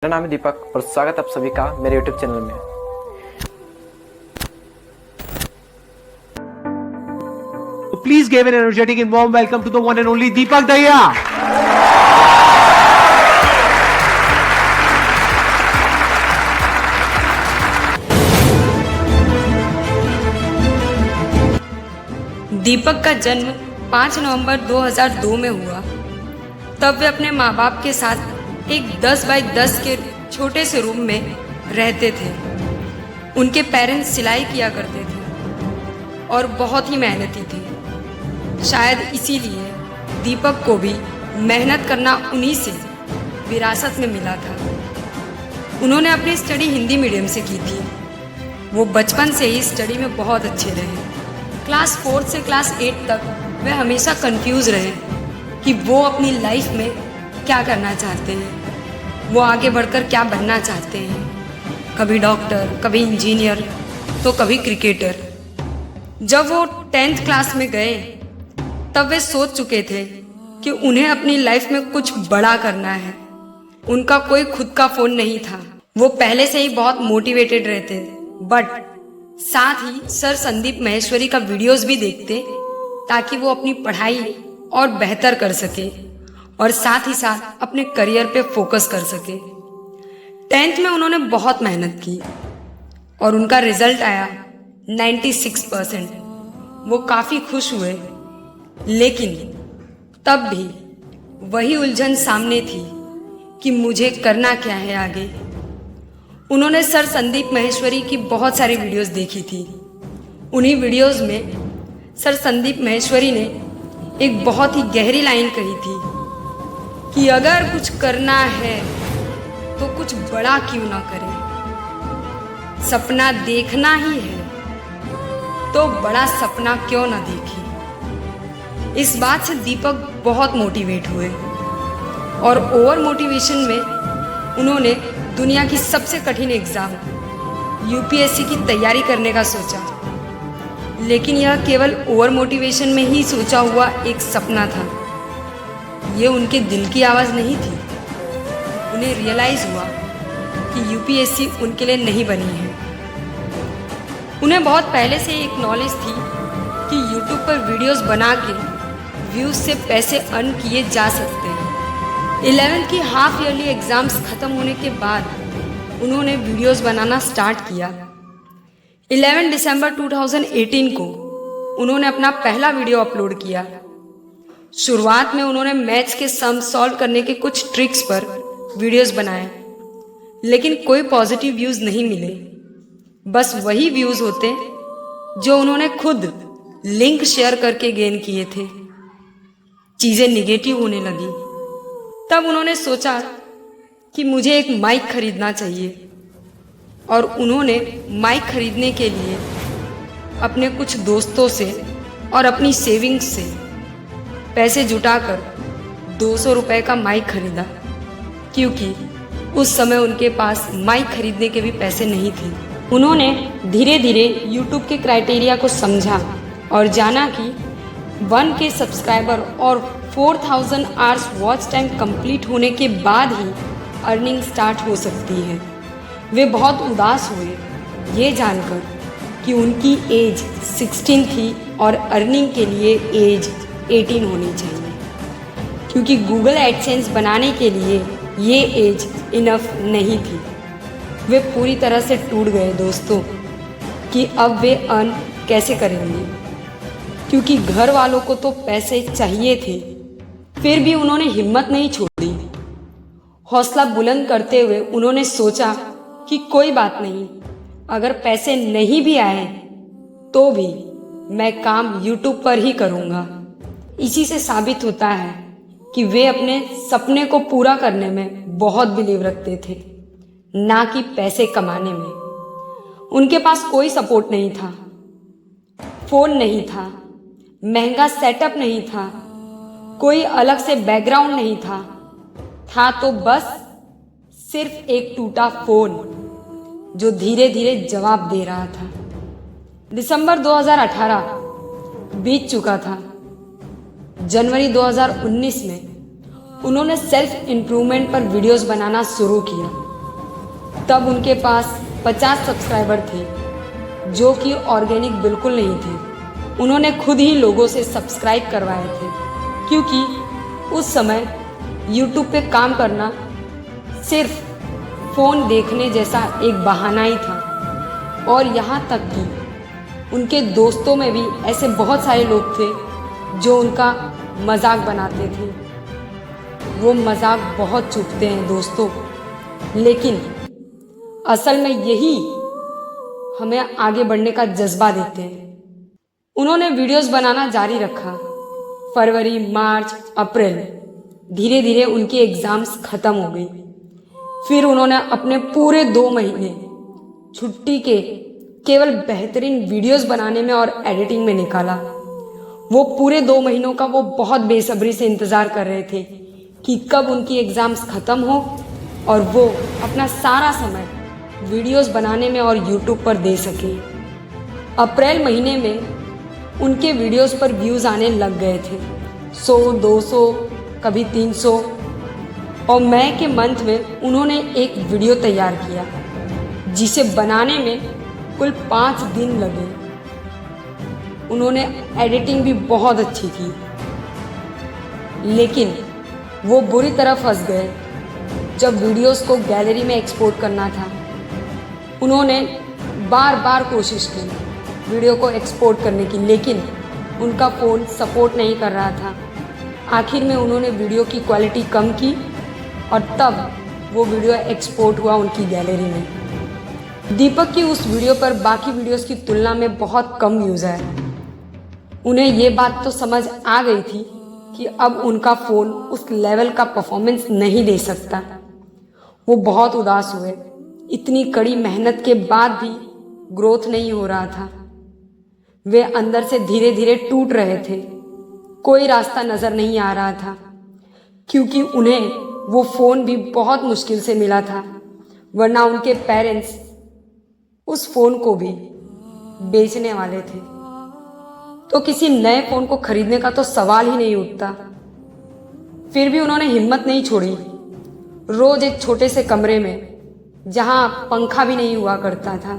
मेरा नाम है दीपक और स्वागत है आप सभी का मेरे YouTube चैनल में। Please give an energetic and warm welcome to the one and only Deepak Daya. दीपक का जन्म 5 नवंबर 2002 में हुआ। तब वे अपने माँ बाप के साथ एक 10 बाई 10 के छोटे से रूम में रहते थे। उनके पेरेंट्स सिलाई किया करते थे और बहुत ही मेहनती थे। शायद इसीलिए दीपक को भी मेहनत करना उन्हीं से विरासत में मिला था। उन्होंने अपनी स्टडी हिंदी मीडियम से की थी। वो बचपन से ही स्टडी में बहुत अच्छे रहे। क्लास 4 से क्लास 8 तक वे हमेशा कंफ्यूज रहे कि वो अपनी लाइफ में क्या करना चाहते हैं, वो आगे बढ़कर क्या बनना चाहते हैं। कभी डॉक्टर, कभी इंजीनियर, तो कभी क्रिकेटर। जब वो 10th क्लास में गए तब वे सोच चुके थे कि उन्हें अपनी लाइफ में कुछ बड़ा करना है। उनका कोई खुद का फ़ोन नहीं था। वो पहले से ही बहुत मोटिवेटेड रहते, बट साथ ही सर संदीप माहेश्वरी का वीडियोस भी देखते ताकि वो अपनी पढ़ाई और बेहतर कर सके और साथ ही साथ अपने करियर पे फोकस कर सके। 10th में उन्होंने बहुत मेहनत की और उनका रिजल्ट आया 96%। वो काफ़ी खुश हुए, लेकिन तब भी वही उलझन सामने थी कि मुझे करना क्या है आगे। उन्होंने सर संदीप माहेश्वरी की बहुत सारी वीडियोस देखी थी। उन्हीं वीडियोस में सर संदीप माहेश्वरी ने एक बहुत ही गहरी लाइन कही थी कि अगर कुछ करना है तो कुछ बड़ा क्यों ना करें। सपना देखना ही है तो बड़ा सपना क्यों ना देखें। इस बात से दीपक बहुत मोटिवेट हुए और ओवर मोटिवेशन में उन्होंने दुनिया की सबसे कठिन एग्ज़ाम यूपीएससी की तैयारी करने का सोचा। लेकिन यह केवल ओवर मोटिवेशन में ही सोचा हुआ एक सपना था। ये उनके दिल की आवाज़ नहीं थी। उन्हें रियलाइज़ हुआ कि यूपीएससी उनके लिए नहीं बनी है। उन्हें बहुत पहले से एक नॉलेज थी कि यूट्यूब पर वीडियोस बना के व्यूज़ से पैसे अर्न किए जा सकते हैं। 11th की हाफ ईयरली एग्ज़ाम्स ख़त्म होने के बाद उन्होंने वीडियोस बनाना स्टार्ट किया। 11 दिसंबर 2018 को उन्होंने अपना पहला वीडियो अपलोड किया। शुरुआत में उन्होंने मैथ्स के सम सॉल्व करने के कुछ ट्रिक्स पर वीडियोस बनाए, लेकिन कोई पॉजिटिव व्यूज़ नहीं मिले। बस वही व्यूज़ होते जो उन्होंने खुद लिंक शेयर करके गेन किए थे। चीज़ें निगेटिव होने लगी। तब उन्होंने सोचा कि मुझे एक माइक खरीदना चाहिए और उन्होंने माइक खरीदने के लिए अपने कुछ दोस्तों से और अपनी सेविंग्स से पैसे जुटाकर 200 रुपये का माइक खरीदा, क्योंकि उस समय उनके पास माइक खरीदने के भी पैसे नहीं थे। उन्होंने धीरे धीरे यूट्यूब के क्राइटेरिया को समझा और जाना कि 1K सब्सक्राइबर और 4000 आवर्स वॉच टाइम कंप्लीट होने के बाद ही अर्निंग स्टार्ट हो सकती है। वे बहुत उदास हुए ये जानकर कि उनकी एज 16 थी और अर्निंग के लिए एज 18 होनी चाहिए, क्योंकि गूगल एडसेंस बनाने के लिए ये एज इनफ नहीं थी। वे पूरी तरह से टूट गए दोस्तों कि अब वे अर्न कैसे करेंगे, क्योंकि घर वालों को तो पैसे चाहिए थे। फिर भी उन्होंने हिम्मत नहीं छोड़ी। हौसला बुलंद करते हुए उन्होंने सोचा कि कोई बात नहीं, अगर पैसे नहीं भी आए तो भी मैं काम यूट्यूब पर ही करूँगा। इसी से साबित होता है कि वे अपने सपने को पूरा करने में बहुत बिलीव रखते थे, ना कि पैसे कमाने में। उनके पास कोई सपोर्ट नहीं था, फ़ोन नहीं था, महंगा सेटअप नहीं था, कोई अलग से बैकग्राउंड नहीं था तो बस सिर्फ एक टूटा फ़ोन जो धीरे धीरे जवाब दे रहा था। दिसंबर 2018 बीत चुका था। जनवरी 2019 में उन्होंने सेल्फ इम्प्रूवमेंट पर वीडियोस बनाना शुरू किया। तब उनके पास 50 सब्सक्राइबर थे, जो कि ऑर्गेनिक बिल्कुल नहीं थे। उन्होंने खुद ही लोगों से सब्सक्राइब करवाए थे, क्योंकि उस समय यूट्यूब पे काम करना सिर्फ फ़ोन देखने जैसा एक बहाना ही था। और यहाँ तक कि उनके दोस्तों में भी ऐसे बहुत सारे लोग थे जो उनका मजाक बनाते थे। वो मजाक बहुत चुभते हैं दोस्तों, लेकिन असल में यही हमें आगे बढ़ने का जज्बा देते हैं। उन्होंने वीडियोस बनाना जारी रखा। फरवरी, मार्च, अप्रैल, धीरे धीरे उनकी एग्ज़ाम्स ख़त्म हो गई। फिर उन्होंने अपने पूरे 2 महीने छुट्टी के केवल बेहतरीन वीडियोस बनाने में और एडिटिंग में निकाला। वो पूरे 2 महीनों का वो बहुत बेसब्री से इंतज़ार कर रहे थे कि कब उनकी एग्ज़ाम्स ख़त्म हो और वो अपना सारा समय वीडियोस बनाने में और यूट्यूब पर दे सके। अप्रैल महीने में उनके वीडियोस पर व्यूज़ आने लग गए थे, 100, 200, कभी 300। और मई के मंथ में उन्होंने एक वीडियो तैयार किया जिसे बनाने में कुल 5 दिन लगे। उन्होंने एडिटिंग भी बहुत अच्छी की, लेकिन वो बुरी तरह फंस गए जब वीडियोस को गैलरी में एक्सपोर्ट करना था। उन्होंने बार बार कोशिश की वीडियो को एक्सपोर्ट करने की, लेकिन उनका फ़ोन सपोर्ट नहीं कर रहा था। आखिर में उन्होंने वीडियो की क्वालिटी कम की और तब वो वीडियो एक्सपोर्ट हुआ उनकी गैलरी में। दीपक की उस वीडियो पर बाकी वीडियोस की तुलना में बहुत कम व्यूज़ आए। उन्हें ये बात तो समझ आ गई थी कि अब उनका फ़ोन उस लेवल का परफॉर्मेंस नहीं दे सकता। वो बहुत उदास हुए। इतनी कड़ी मेहनत के बाद भी ग्रोथ नहीं हो रहा था। वे अंदर से धीरे धीरे टूट रहे थे। कोई रास्ता नज़र नहीं आ रहा था, क्योंकि उन्हें वो फ़ोन भी बहुत मुश्किल से मिला था, वरना उनके पेरेंट्स उस फ़ोन को भी बेचने वाले थे। तो किसी नए फ़ोन को खरीदने का तो सवाल ही नहीं उठता। फिर भी उन्होंने हिम्मत नहीं छोड़ी। रोज़ एक छोटे से कमरे में, जहाँ पंखा भी नहीं हुआ करता था,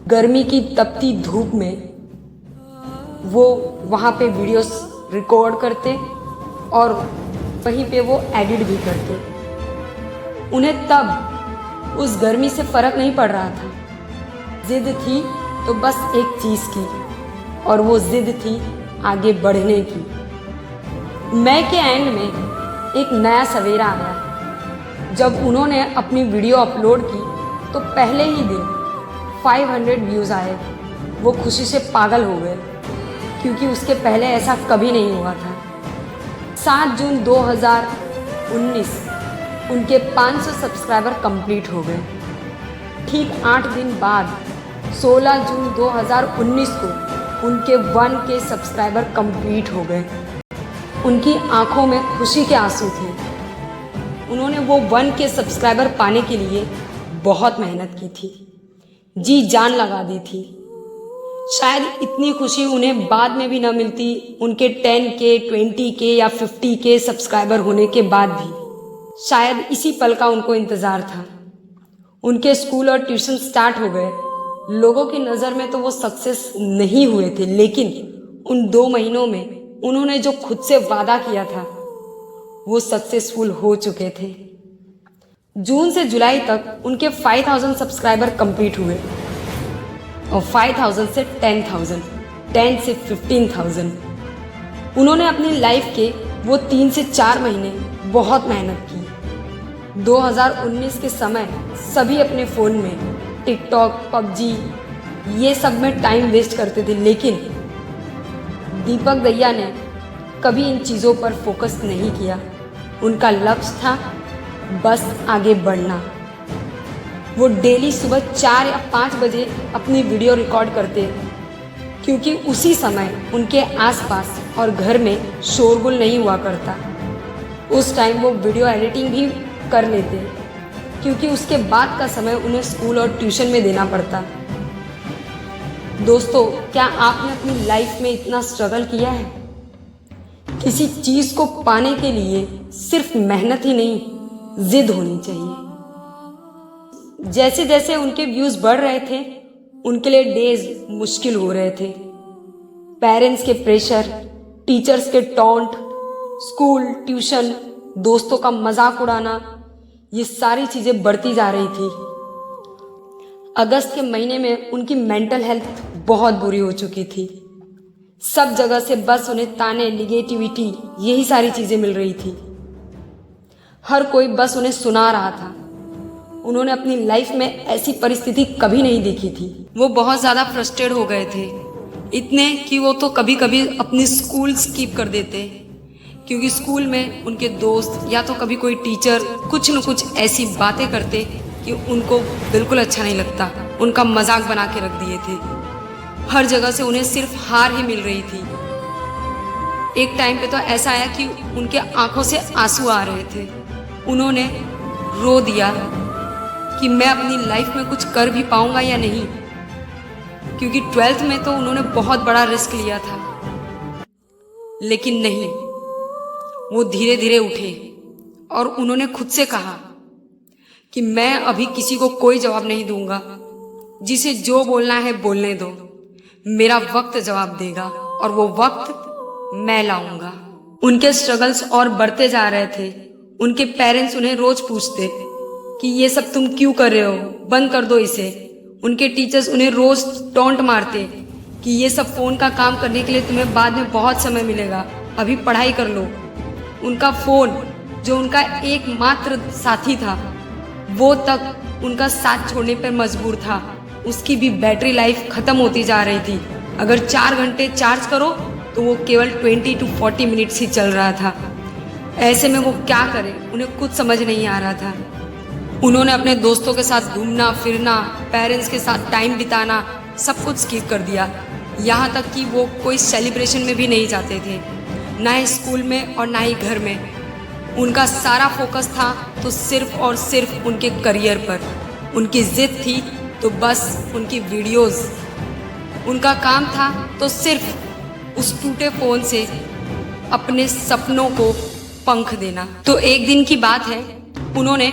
गर्मी की तपती धूप में वो वहाँ पे वीडियोस रिकॉर्ड करते और वहीं पे वो एडिट भी करते। उन्हें तब उस गर्मी से फ़र्क नहीं पड़ रहा था। जिद थी तो बस एक चीज़ की, और वो जिद थी आगे बढ़ने की। मई के एंड में एक नया सवेरा आया। जब उन्होंने अपनी वीडियो अपलोड की तो पहले ही दिन 500 व्यूज़ आए। वो खुशी से पागल हो गए, क्योंकि उसके पहले ऐसा कभी नहीं हुआ था। 7 जून 2019 उनके 500 सब्सक्राइबर कंप्लीट हो गए। ठीक 8 दिन बाद 16 जून 2019 को उनके 1K सब्सक्राइबर कंप्लीट हो गए। उनकी आंखों में खुशी के आंसू थे। उन्होंने वो 1K सब्सक्राइबर पाने के लिए बहुत मेहनत की थी, जी जान लगा दी थी। शायद इतनी खुशी उन्हें बाद में भी न मिलती उनके 10K, 20K या 50K सब्सक्राइबर होने के बाद भी। शायद इसी पल का उनको इंतज़ार था। उनके स्कूल और ट्यूशन स्टार्ट हो गए। लोगों की नज़र में तो वो सक्सेस नहीं हुए थे, लेकिन उन 2 महीनों में उन्होंने जो खुद से वादा किया था वो सक्सेसफुल हो चुके थे। जून से जुलाई तक उनके 5000 सब्सक्राइबर कंप्लीट हुए और 5000 से 10,000, 10 से 15,000। उन्होंने अपनी लाइफ के वो 3 से 4 महीने बहुत मेहनत की। 2019 के समय सभी अपने फ़ोन में टिकटॉक, पबजी ये सब में टाइम वेस्ट करते थे, लेकिन दीपक दैया ने कभी इन चीज़ों पर फोकस नहीं किया। उनका लक्ष्य था बस आगे बढ़ना। वो डेली सुबह 4 या 5 बजे अपनी वीडियो रिकॉर्ड करते, क्योंकि उसी समय उनके आसपास और घर में शोरगुल नहीं हुआ करता। उस टाइम वो वीडियो एडिटिंग भी कर लेते, क्योंकि उसके बाद का समय उन्हें स्कूल और ट्यूशन में देना पड़ता। दोस्तों, क्या आपने अपनी लाइफ में इतना स्ट्रगल किया है? किसी चीज़ को पाने के लिए सिर्फ मेहनत ही नहीं, जिद होनी चाहिए। जैसे जैसे उनके व्यूज बढ़ रहे थे उनके लिए डेज मुश्किल हो रहे थे। पेरेंट्स के प्रेशर, टीचर्स के टॉन्ट, स्कूल, ट्यूशन, दोस्तों का मजाक उड़ाना, ये सारी चीजें बढ़ती जा रही थी। अगस्त के महीने में उनकी मेंटल हेल्थ बहुत बुरी हो चुकी थी। सब जगह से बस उन्हें ताने, निगेटिविटी, यही सारी चीजें मिल रही थी। हर कोई बस उन्हें सुना रहा था। उन्होंने अपनी लाइफ में ऐसी परिस्थिति कभी नहीं देखी थी। वो बहुत ज़्यादा फ्रस्ट्रेट हो गए थे, इतने कि वो तो कभी कभी अपनी स्कूल स्किप कर देते, क्योंकि स्कूल में उनके दोस्त या तो कभी कोई टीचर कुछ न कुछ ऐसी बातें करते कि उनको बिल्कुल अच्छा नहीं लगता, उनका मजाक बना के रख दिए थे। हर जगह से उन्हें सिर्फ हार ही मिल रही थी। एक टाइम पे तो ऐसा आया कि उनके आंखों से आंसू आ रहे थे। उन्होंने रो दिया कि मैं अपनी लाइफ में कुछ कर भी पाऊंगा या नहीं, क्योंकि 12th में तो उन्होंने बहुत बड़ा रिस्क लिया था। लेकिन नहीं, वो धीरे धीरे उठे और उन्होंने खुद से कहा कि मैं अभी किसी को कोई जवाब नहीं दूंगा, जिसे जो बोलना है बोलने दो, मेरा वक्त जवाब देगा और वो वक्त मैं लाऊंगा। उनके स्ट्रगल्स और बढ़ते जा रहे थे। उनके पेरेंट्स उन्हें रोज पूछते कि ये सब तुम क्यों कर रहे हो, बंद कर दो इसे। उनके टीचर्स उन्हें रोज टॉन्ट मारते कि ये सब फोन का काम करने के लिए तुम्हें बाद में बहुत समय मिलेगा, अभी पढ़ाई कर लो। उनका फोन, जो उनका एकमात्र साथी था, वो तक उनका साथ छोड़ने पर मजबूर था। उसकी भी बैटरी लाइफ खत्म होती जा रही थी। अगर 4 घंटे चार्ज करो तो वो केवल 20 to 40 मिनट्स ही चल रहा था। ऐसे में वो क्या करे, उन्हें कुछ समझ नहीं आ रहा था। उन्होंने अपने दोस्तों के साथ घूमना फिरना, पेरेंट्स के साथ टाइम बिताना, सब कुछ स्किप कर दिया। यहाँ तक कि वो कोई सेलिब्रेशन में भी नहीं जाते थे, ना ही स्कूल में और ना ही घर में। उनका सारा फोकस था तो सिर्फ और सिर्फ उनके करियर पर। उनकी जिद थी तो बस उनकी वीडियोस। उनका काम था तो सिर्फ उस टूटे फोन से अपने सपनों को पंख देना। तो एक दिन की बात है, उन्होंने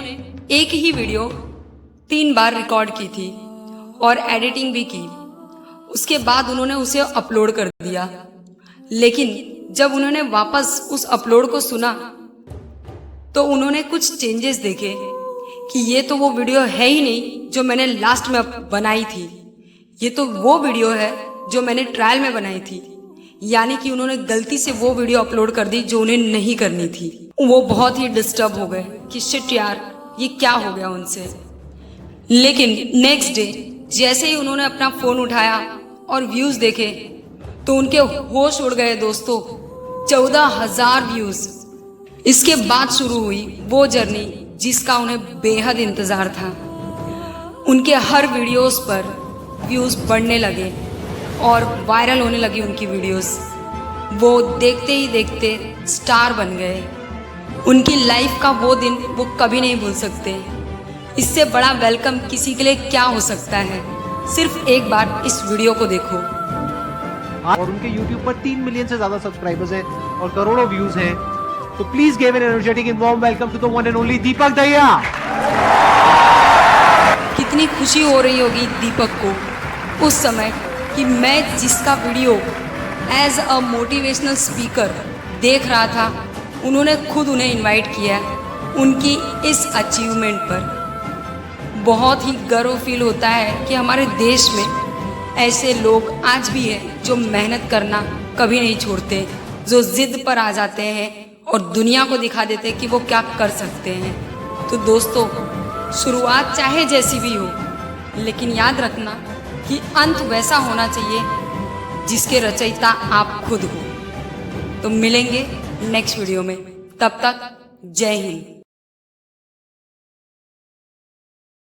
एक ही वीडियो 3 बार रिकॉर्ड की थी और एडिटिंग भी की। उसके बाद उन्होंने उसे अपलोड कर दिया। लेकिन जब उन्होंने वापस उस अपलोड को सुना तो उन्होंने कुछ चेंजेस देखे कि ये तो वो वीडियो है ही नहीं जो मैंने लास्ट में बनाई थी, ये तो वो वीडियो है जो मैंने ट्रायल में बनाई थी। यानी कि उन्होंने गलती से वो वीडियो अपलोड कर दी जो उन्हें नहीं करनी थी। वो बहुत ही डिस्टर्ब हो गए कि शिट यार, ये क्या हो गया उनसे। लेकिन नेक्स्ट डे जैसे ही उन्होंने अपना फोन उठाया और व्यूज देखे तो उनके होश उड़ गए दोस्तों। 14,000 व्यूज। इसके बाद शुरू हुई वो जर्नी जिसका उन्हें बेहद इंतजार था। उनके हर वीडियोस पर व्यूज बढ़ने लगे और वायरल होने लगी उनकी वीडियोस। वो देखते ही देखते स्टार बन गए। उनकी लाइफ का वो दिन वो कभी नहीं भूल सकते। इससे बड़ा वेलकम किसी के लिए क्या हो सकता है। सिर्फ एक बार इस वीडियो को देखो। और उनके YouTube पर 3 मिलियन से ज्यादा सब्सक्राइबर्स हैं और करोड़ों व्यूज हैं। तो please give an energetic and warm welcome to the one and only Deepak Dahiya. कितनी खुशी हो रही होगी दीपक को उस समय कि मैं जिसका video as a motivational speaker देख रहा था, उन्होंने खुद उन्हें इनवाइट किया उनकी इस अचीवमेंट पर। बहुत ही गर्व फील होता है कि हमारे देश में ऐसे लोग आज भी हैं जो मेहनत करना कभी नहीं छोड़ते, जो जिद पर आ जाते हैं और दुनिया को दिखा देते हैं कि वो क्या कर सकते हैं। तो दोस्तों, शुरुआत चाहे जैसी भी हो, लेकिन याद रखना कि अंत वैसा होना चाहिए जिसके रचयिता आप खुद हो। तो मिलेंगे नेक्स्ट वीडियो में, तब तक जय हिंद।